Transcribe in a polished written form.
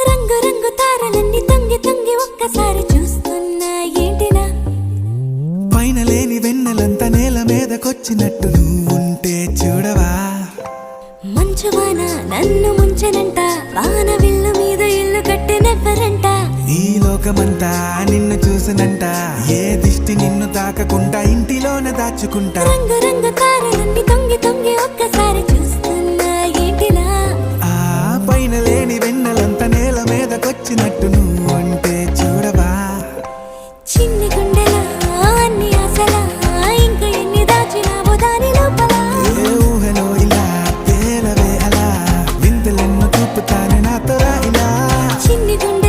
రంగు రంగు తారలన్నీ తొంగి తొంగి ఒక్కసారి చూస్తున్నా ఏంటిలా పైన లేని వెన్నెలంతా నేల మీదకొచ్చినట్టు నువ్వుంటే చూడవా మంచువాన నన్ను ముంచెనంట వాన విల్లు మీద ఇల్లు కట్టినెవ్వరంట ఈ లోకమంతా నిన్ను చూసినంట ఏ దిష్టి నిన్ను తాకకుండా ఇంటిలోనే దాచుకుంటా రంగు రంగు తారలన్నీ తొంగి తొంగి ఒక్కసారి చూస్తున్నా ఏంటిలా ఆ పైన లేని వెన్నెలంతా నేల మీదకొచ్చినట్టు నువ్వుంటే చూడవా చిన్ని గుండెలా అన్ని ఆశలా ఇంకా ఎన్ని దాచినావో దాని లోపల ఏ ఊహలో ఇలా తేలవే అలా వింతలెన్నో చూపుతానే నాతో రా ఇలా చిన్ని గుండె